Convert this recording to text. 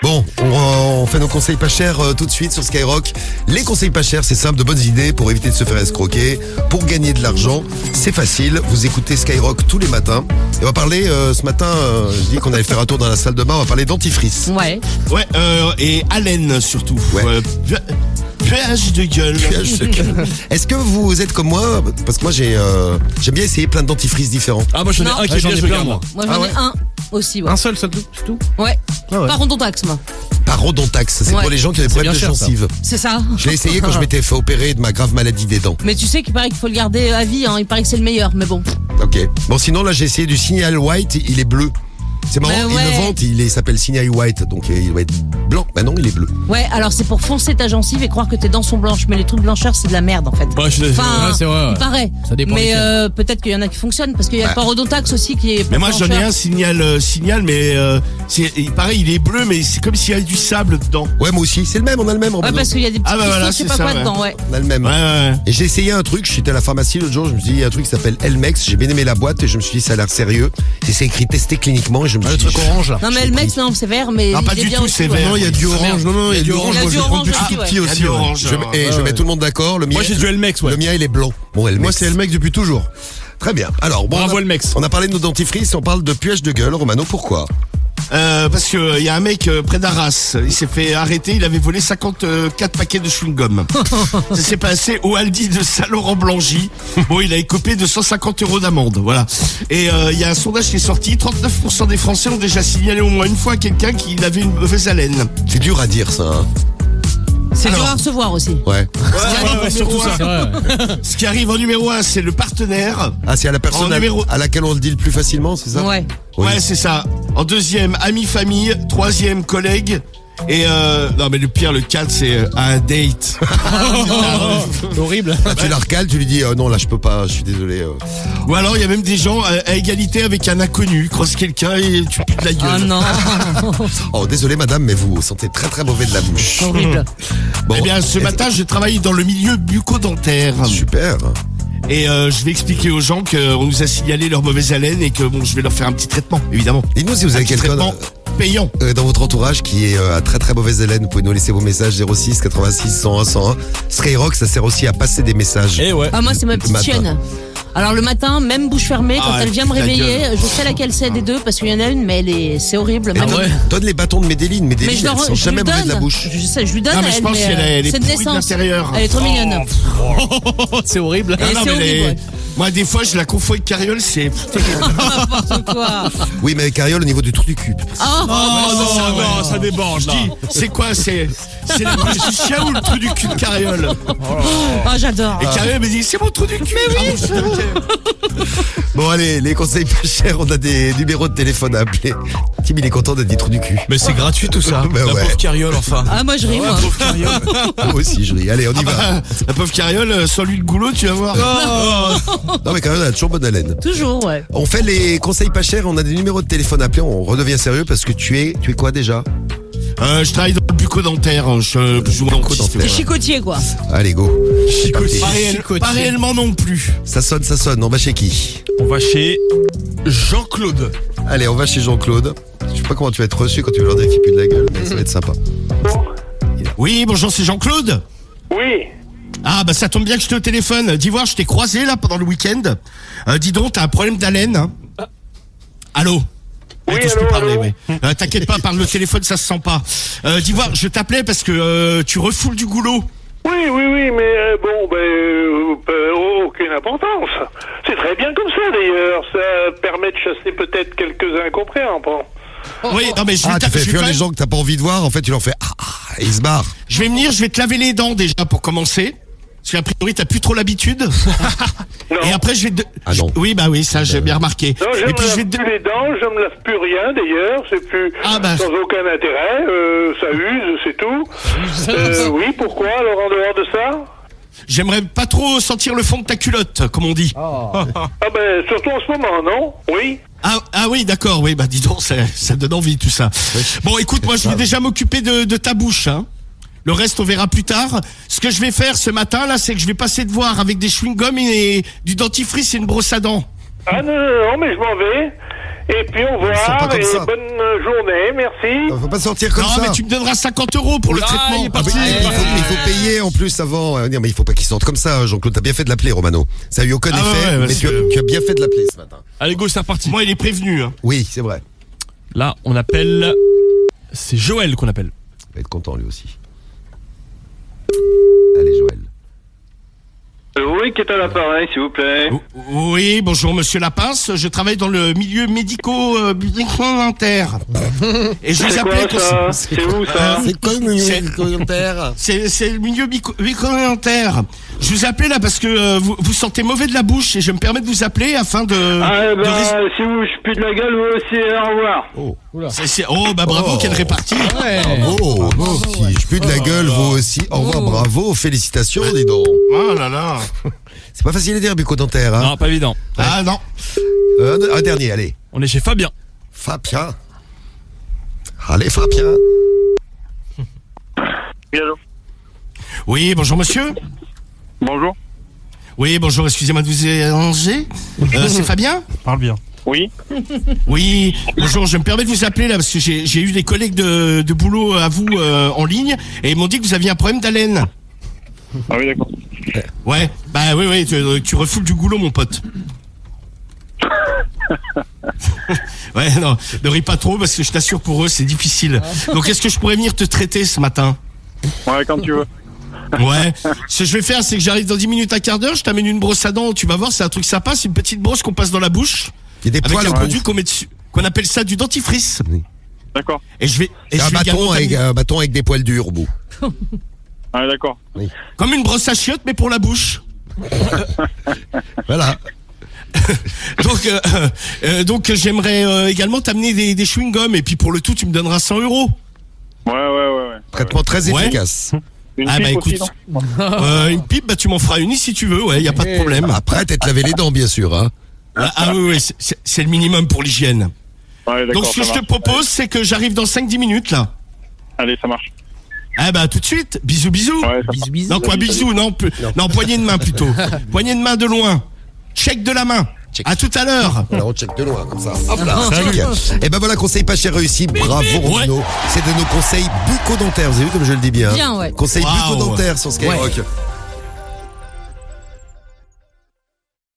Bon, on fait nos conseils pas chers tout de suite sur Skyrock. Les conseils pas chers, c'est simple, de bonnes idées pour éviter de se faire escroquer, pour gagner de l'argent. C'est facile, vous écoutez Skyrock tous les matins. Et on va parler ce matin, je dis qu'on allait faire un tour dans la salle de bain, on va parler dentifrice. Ouais. Ouais, et haleine surtout. Ouais. Puage de gueule. Est-ce que vous êtes comme moi? Parce que moi j'aime bien essayer plein de dentifrices différents. Ah, moi j'en ai Non. un qui est bien, je regarde moi. Moi j'en ai un aussi, ouais. Un seul, c'est tout. Ouais. Ah ouais. Parodontax, moi. Parodontax, c'est Ouais. pour les gens qui ont des problèmes de bien cher, ça. gencives. C'est ça. Je l'ai essayé quand je m'étais fait opérer de ma grave maladie des dents. Mais tu sais qu'il paraît qu'il faut le garder à vie, hein. Il paraît que c'est le meilleur, mais bon. Ok. Bon, sinon là j'ai essayé du Signal White, il est bleu. C'est marrant, Bah il ouais. le vante, il s'appelle Signal White, donc il doit être blanc. Bah non, il est bleu. Ouais, alors c'est pour foncer ta gencive et croire que tes dents sont blanches, mais les trucs blancheurs c'est de la merde en fait. Ouais, Enfin, c'est vrai. il paraît. Ça dépend Mais lesquels. peut-être qu'il y en a qui fonctionnent parce qu'il y a le parodontax aussi qui est. Mais moi j'en ai blancheur. un signal, mais pareil, il est bleu, mais c'est comme s'il y avait du sable dedans. Ouais, moi aussi, c'est le même, on a le même. Ouais, parce qu'il y a des petits Ah bah cristaux, voilà, je sais c'est pas ça, quoi ouais. dedans, ouais. On a le même. Ouais. Et j'ai essayé un truc, j'étais à la pharmacie l'autre jour, je me suis dit, il y a un truc qui s'appelle Elmex, j'ai bien aimé la boîte et je me suis dit, ça a l'air sérieux. Et c'est écrit testé cliniquement et je me Ah, suis le dit. truc orange là. Non mais le mec non c'est vert mais Non, pas il est du bien tout, aussi, c'est ouais. vert. Non, il y a du orange. Non, il y a du orange. Il y a Moi, du je vais prendre orange du aussi, tout ouais. petit Il y a aussi. du ouais. orange. Je mets tout le monde d'accord, le mien. Moi j'ai du Elmex, ouais. Le mien il est blanc. Bon, Elmex. Moi c'est Elmex depuis toujours. Très bien. Alors, bon, Bravo, Elmex. on a parlé de nos dentifrices, on parle de puage de gueule. Romano, pourquoi? Parce que y a un mec près d'Arras, il s'est fait arrêter, il avait volé 54 paquets de chewing-gum. Ça s'est passé au Aldi de Saint-Laurent-Blangy. Bon, il a écopé de 150 € d'amende, voilà. Et il y a un sondage qui est sorti, 39% des Français ont déjà signalé au moins une fois à quelqu'un qui avait une mauvaise haleine. C'est dur à dire, ça. Hein. C'est dur Alors. à recevoir aussi. Ouais. Ouais, surtout ça. C'est vrai. Ce qui arrive en numéro 1, c'est le partenaire. Ah, c'est à la personne En numéro- à laquelle on le dit le plus facilement, c'est ça? Ouais. Oui. Ouais, c'est ça. En deuxième, ami, famille. Troisième, collègue. Et non, mais le pire, le 4, c'est un date. C'est horrible. Ah, tu la recales, tu lui dis non là je peux pas, je suis désolé. Ou alors, il y a même des gens à égalité avec un inconnu. Croise quelqu'un et tu putes la gueule. Ah non. Oh désolé madame, mais vous sentez très très mauvais de la bouche. Horrible. Bon, Eh bien, ce matin, je travaille dans le milieu bucco-dentaire. super. Et je vais expliquer aux gens qu'on nous a signalé leur mauvaise haleine et que bon, je vais leur faire un petit traitement, évidemment. Dites-nous si vous avez Un petit quelqu'un traitement payant. dans votre entourage qui est à très très mauvaise haleine. Vous pouvez nous laisser vos messages 06 86 101 101. Skyrock, ça sert aussi à passer des messages. Et ouais. Ah moi c'est ma petite Matin. chienne. Alors le matin, même bouche fermée, quand Ah, elle vient me la réveiller, gueule. je sais laquelle c'est des deux parce qu'il y en a une, mais c'est horrible. Et Même- donne, ouais. donne les bâtons de Médéline. Mais Médéline, je, leur, elles sont je jamais lui mauvais de la donne. bouche. Je sais, je lui donne. Non, mais à je elle, pense qu'elle est c'est de pourrie de naissance. l'intérieur. Elle est trop mignonne. C'est horrible. Et Ah non, c'est mais horrible. Ouais. moi, des fois, je la confonds avec Carriole, c'est... N'importe quoi. Oui, mais avec Ariol au niveau du trou du cul. Oh, Non, ça débranche là. C'est quoi, c'est la bouche du chien ou le trou du cul de Carriole? Ah, j'adore. Et Carriole me dit, c'est mon trou du cul. Mais oui. Bon allez, les conseils pas chers, on a des numéros de téléphone à appeler. Tim il est content d'être dit trou du cul. Mais c'est gratuit tout ça. Bah La ouais. pauvre carriole enfin. Ah, moi je ris, moi. Pauvre carriole. Moi aussi je ris. Allez, on y va. La pauvre Carriole, sans lui le goulot, tu vas voir. Non mais quand même, on a toujours bonne haleine. Toujours, ouais. On fait les conseils pas chers, on a des numéros de téléphone à appeler, on redevient sérieux parce que tu es quoi déjà? Je travaille dans le bucco-dentaire, je joue en Bucco-dentaire. T'es chicotier, quoi. Allez go. Chicotier. Pas réellement non plus. Ça sonne, on va chez qui? On va chez Jean-Claude. Allez, on va chez Jean-Claude. Je sais pas comment tu vas être reçu quand tu vas leur dire qu'il pue de la gueule, mais ça va être sympa. Oui, bonjour, c'est Jean-Claude. Oui, Ah, bah ça tombe bien que je t'ai au téléphone. Dis voir, je t'ai croisé là pendant le week-end. Dis donc, t'as un problème d'haleine, hein? Allô? Oui, Attends, je peux allô, parler, allô. oui. T'inquiète pas, par le téléphone, ça se sent pas. Dis voir, je t'appelais parce que tu refoules du goulot. oui, mais aucune importance. C'est très bien comme ça d'ailleurs. Ça permet de chasser peut-être quelques incompréhensions. Oui, non mais je vais, Ah, tu fais je vais fuir quand les même- gens que t'as pas envie de voir, en fait tu leur fais et ils se barrent. je vais venir, je vais te laver les dents déjà pour commencer. Parce qu'a priori, t'as plus trop l'habitude. Non. Et après, je vais te... Ah non. Oui, bah oui, ça, j'ai bien remarqué. Non, je Et me puis, je lave vais te... plus les dents, je me lave plus rien d'ailleurs, c'est plus Ah, bah. sans aucun intérêt, ça use, c'est tout. Oui, pourquoi alors en dehors de ça? J'aimerais pas trop sentir le fond de ta culotte, comme on dit. Ah ben surtout en ce moment, non? Oui. Ah oui, d'accord, oui, bah dis donc, ça donne envie tout ça. Bon, écoute, moi je vais déjà m'occuper de ta bouche, hein. Le reste, on verra plus tard. Ce que je vais faire ce matin, là, c'est que je vais passer te voir avec des chewing-gums et du dentifrice et une brosse à dents. Ah non, mais je m'en vais. Et puis au Ils sont pas revoir comme et ça. bonne journée, merci. Faut pas sortir comme Non, ça. mais tu me donneras 50 euros pour le Ah, traitement. il est parti. Ah, mais il faut payer en plus avant. Non, mais il faut pas qu'ils sortent comme ça, Jean-Claude. T'as bien fait de l'appeler, Romano. Ça a eu aucun Ah effet, ouais, mais parce tu as bien fait de l'appeler ce matin. Allez, go, c'est reparti. Moi, il est prévenu. Hein. Oui, c'est vrai. Là, on appelle. C'est Joël qu'on appelle. Il va être content lui aussi. Allez, Joël. Oui, qui est à l'appareil, s'il vous plaît. Oui, bonjour Monsieur Lapince. Je travaille dans le milieu médico-dentaire. Et je vous C'est appelais... quoi ça? C'est où ça? C'est quoi le C'est- commentaire? C'est le milieu médico-dentaire. Je vous appelais là parce que vous sentez mauvais de la bouche et je me permets de vous appeler afin de... Ah, de si vous, je pue de la gueule, vous aussi, au revoir. Oh, bah bravo, Oh. quelle répartie. Bravo, vous aussi. Je pue de la gueule, vous aussi. Au revoir, bravo, félicitations, dis donc. Oh là là. C'est pas facile à dire, bucco-dentaire, hein. Non, pas évident. Ah non. Un dernier, allez. On est chez Fabien. Fabien. Allez, Fabien. Oui, allô? Oui, bonjour monsieur. Bonjour. Oui, bonjour, excusez-moi de vous déranger. C'est Fabien? Parle bien. Oui. Oui, bonjour, je me permets de vous appeler là parce que j'ai eu des collègues de boulot à vous en ligne et ils m'ont dit que vous aviez un problème d'haleine. Ah oui, d'accord. Ouais, bah oui, tu refoules du goulot mon pote. Ouais, non, ne ris pas trop parce que je t'assure pour eux c'est difficile. Donc est-ce que je pourrais venir te traiter ce matin? Ouais, quand tu veux. Ouais, ce que je vais faire c'est que j'arrive dans 10 minutes à quart d'heure, je t'amène une brosse à dents, tu vas voir, c'est un truc sympa, c'est une petite brosse qu'on passe dans la bouche Il y a des avec poils un au produit bout. qu'on met dessus, qu'on appelle ça du dentifrice. D'accord. Et je vais Un également bâton avec des poils durs au bout. Ah, d'accord. comme une brosse à chiottes mais pour la bouche. Voilà. Donc j'aimerais également t'amener des chewing-gums et puis pour le tout tu me donneras 100 euros. Ouais. Traitement très Ouais. efficace. Une Ah, bah, pipe aussi, écoute. non? Une pipe, bah tu m'en feras une si tu veux, ouais, y a pas de problème. Après, t'es lavé les dents, bien sûr, hein. Oui, c'est le minimum pour l'hygiène. Ouais, d'accord. Donc ce que ça je te marche. propose, c'est que j'arrive dans 5-10 minutes là. Allez, ça marche. Ah bah tout de suite, bisous bisous. Ouais, ça marche. Non quoi, bisous, non, poignée de main plutôt. Poignée de main de loin. Check de la main. Check. À tout à l'heure. Alors on check de loin, comme ça. Hop là, check. Et ben voilà, conseil pas cher réussi. Bravo, Romano. C'est de nos conseils bucco-dentaires. Vous avez vu comme je le dis bien? Bien, ouais. Conseils Waouh. bucco-dentaires sur Skyrock.